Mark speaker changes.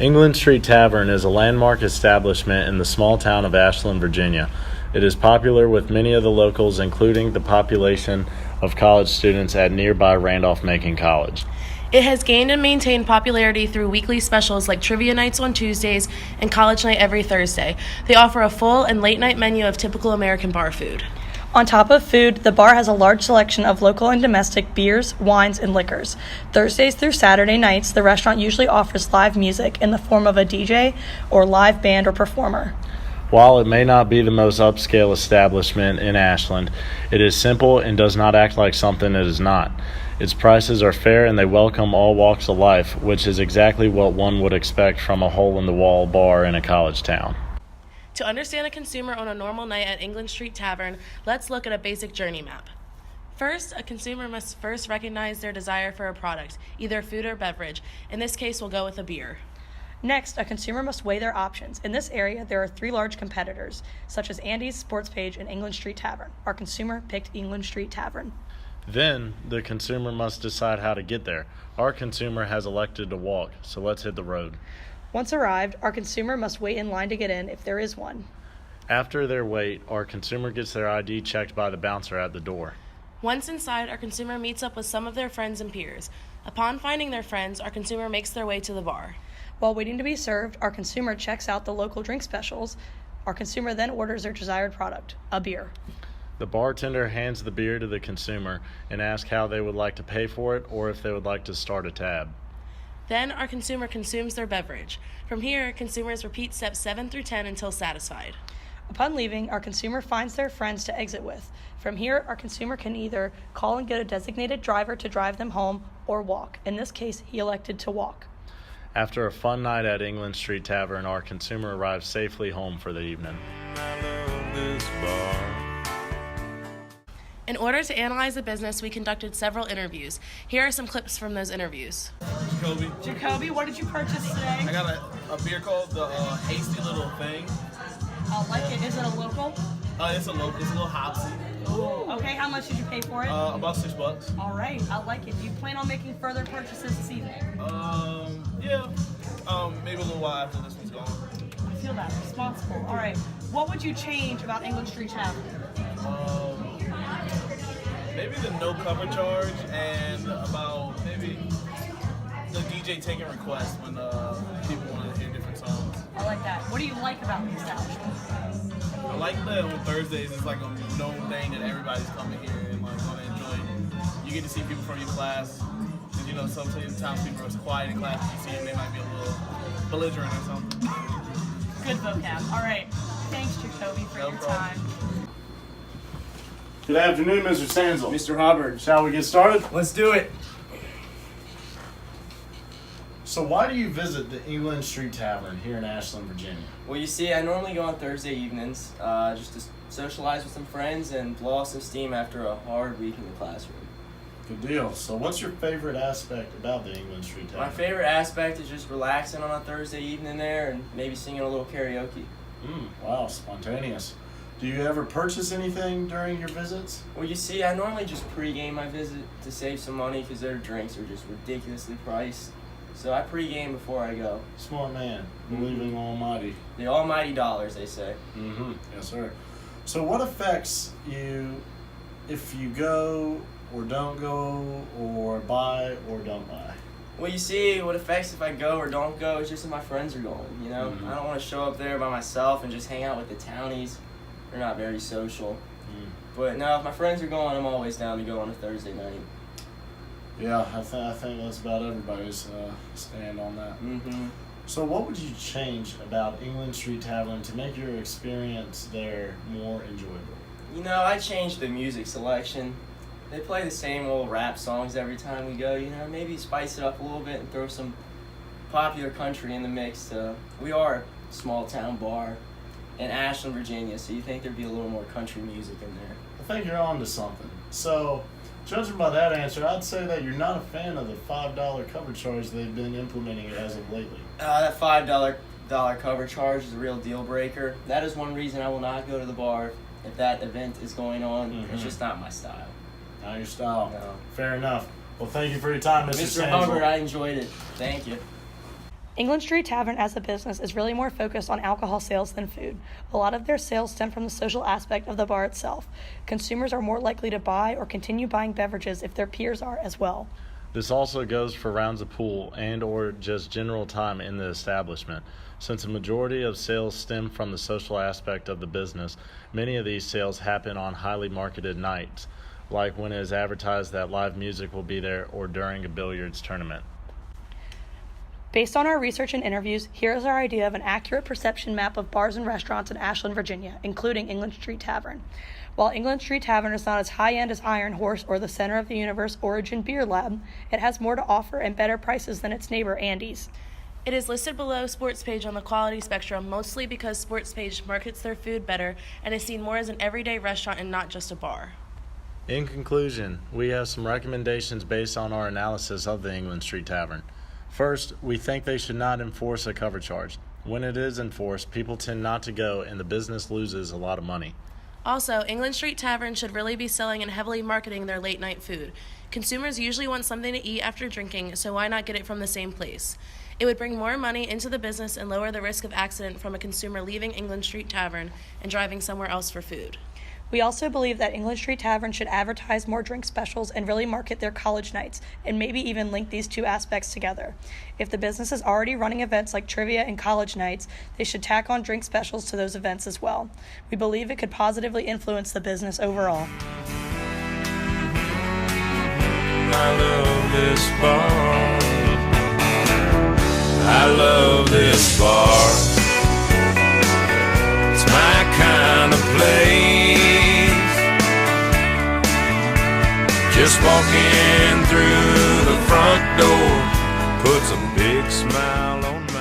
Speaker 1: England Street Tavern is a landmark establishment in the small town of Ashland, Virginia. It is popular with many of the locals, including the population of college students at nearby Randolph-Macon College.
Speaker 2: It has gained and maintained popularity through weekly specials like trivia nights on Tuesdays and college night every Thursday. They offer a full and late-night menu of typical American bar food.
Speaker 3: On top of food, the bar has a large selection of local and domestic beers, wines, and liquors. Thursdays through Saturday nights, the restaurant usually offers live music in the form of a DJ or live band or performer.
Speaker 1: While it may not be the most upscale establishment in Ashland, it is simple and does not act like something it is not. Its prices are fair and they welcome all walks of life, which is exactly what one would expect from a hole-in-the-wall bar in a college town.
Speaker 2: To understand a consumer on a normal night at England Street Tavern, let's look at a basic journey map. First, a consumer must first recognize their desire for a product, either food or beverage. In this case, we'll go with a beer.
Speaker 3: Next, a consumer must weigh their options. In this area, there are 3 large competitors, such as Andy's, Sports Page, and England Street Tavern. Our consumer picked England Street Tavern.
Speaker 1: Then, the consumer must decide how to get there. Our consumer has elected to walk, so let's hit the road.
Speaker 3: Once arrived, our consumer must wait in line to get in if there is one.
Speaker 1: After their wait, our consumer gets their ID checked by the bouncer at the door.
Speaker 2: Once inside, our consumer meets up with some of their friends and peers. Upon finding their friends, our consumer makes their way to the bar.
Speaker 3: While waiting to be served, our consumer checks out the local drink specials. Our consumer then orders their desired product, a beer.
Speaker 1: The bartender hands the beer to the consumer and asks how they would like to pay for it or if they would like to start a tab.
Speaker 2: Then our consumer consumes their beverage. From here, consumers repeat steps 7 through 10 until satisfied.
Speaker 3: Upon leaving, our consumer finds their friends to exit with. From here, our consumer can either call and get a designated driver to drive them home or walk. In this case, he elected to walk.
Speaker 1: After a fun night at England Street Tavern, our consumer arrives safely home for the evening.
Speaker 2: In order to analyze the business, we conducted several interviews. Here are some clips from those interviews.
Speaker 4: Jacoby, what did you purchase today?
Speaker 5: I got a beer called the Hasty Little Thing.
Speaker 4: I like it. Is it a local?
Speaker 5: It's a little hopsy.
Speaker 4: Ooh. Okay, how much did you pay for it?
Speaker 5: About $6.
Speaker 4: All right, I like it. Do you plan on making further purchases this evening?
Speaker 5: Yeah. Maybe a little while after this one's gone.
Speaker 4: I feel that. Responsible. All right. What would you change about England Street Tavern?
Speaker 5: Maybe the no cover charge and about maybe the DJ taking requests when people want to hear different songs.
Speaker 4: I like that. What do you like about the establishment?
Speaker 5: I like that on Thursdays it's like a known thing that everybody's coming here and like want to enjoy. You get to see people from your class. And, you know, sometimes people are quiet in class. You see them, they might be a little belligerent or something.
Speaker 4: Good vocab. All right. Thanks, Jacoby, for your time.
Speaker 1: Good afternoon, Mr. Stanzel.
Speaker 6: Mr. Hubbard.
Speaker 1: Shall we get started?
Speaker 6: Let's do it.
Speaker 1: So why do you visit the England Street Tavern here in Ashland, Virginia?
Speaker 6: Well, you see, I normally go on Thursday evenings just to socialize with some friends and blow off some steam after a hard week in the classroom.
Speaker 1: Good deal. So what's your favorite aspect about the England Street Tavern?
Speaker 6: My favorite aspect is just relaxing on a Thursday evening there and maybe singing a little karaoke.
Speaker 1: Wow, spontaneous. Do you ever purchase anything during your visits?
Speaker 6: Well, you see, I normally just pregame my visit to save some money because their drinks are just ridiculously priced. So I pregame before I go.
Speaker 1: Smart man, believing Almighty.
Speaker 6: The almighty dollars, they say.
Speaker 1: Yes, sir. So what affects you if you go or don't go or buy or don't buy?
Speaker 6: Well, you see, what affects if I go or don't go is just if my friends are going, you know? I don't want to show up there by myself and just hang out with the townies. They're not very social. But no, if my friends are going, I'm always down to go on a Thursday night.
Speaker 1: Yeah, I think that's about everybody's stand on that. So what would you change about England Street Tavern to make your experience there more enjoyable?
Speaker 6: You know, I changed the music selection. They play the same old rap songs every time we go, you know, maybe spice it up a little bit and throw some popular country in the mix. We are a small town bar in Ashland, Virginia, so you think there'd be a little more country music in there.
Speaker 1: I think you're on to something. So, judging by that answer, I'd say that you're not a fan of the $5 cover charge they've been implementing as of lately.
Speaker 6: That $5 cover charge is a real deal breaker. That is one reason I will not go to the bar if that event is going on. It's just not my style.
Speaker 1: Not your style.
Speaker 6: No.
Speaker 1: Fair enough. Well, thank you for your time, Mr.
Speaker 6: Mr. Hubbard, I enjoyed it. Thank you.
Speaker 3: England Street Tavern as a business is really more focused on alcohol sales than food. A lot of their sales stem from the social aspect of the bar itself. Consumers are more likely to buy or continue buying beverages if their peers are as well.
Speaker 1: This also goes for rounds of pool and or just general time in the establishment. Since a majority of sales stem from the social aspect of the business, many of these sales happen on highly marketed nights, like when it is advertised that live music will be there or during a billiards tournament.
Speaker 3: Based on our research and interviews, here is our idea of an accurate perception map of bars and restaurants in Ashland, Virginia, including England Street Tavern. While England Street Tavern is not as high-end as Iron Horse or the Center of the Universe Origin Beer Lab, it has more to offer and better prices than its neighbor, Andy's.
Speaker 2: It is listed below Sports Page on the quality spectrum, mostly because Sports Page markets their food better and is seen more as an everyday restaurant and not just a bar.
Speaker 1: In conclusion, we have some recommendations based on our analysis of the England Street Tavern. First, we think they should not enforce a cover charge. When it is enforced, people tend not to go and the business loses a lot of money.
Speaker 2: Also, England Street Tavern should really be selling and heavily marketing their late night food. Consumers usually want something to eat after drinking, so why not get it from the same place? It would bring more money into the business and lower the risk of accident from a consumer leaving England Street Tavern and driving somewhere else for food.
Speaker 3: We also believe that England Street Tavern should advertise more drink specials and really market their college nights, and maybe even link these two aspects together. If the business is already running events like trivia and college nights, they should tack on drink specials to those events as well. We believe it could positively influence the business overall.
Speaker 7: I love this bar. I love this bar. It's my kind of place. Just walking through the front door puts a big smile on my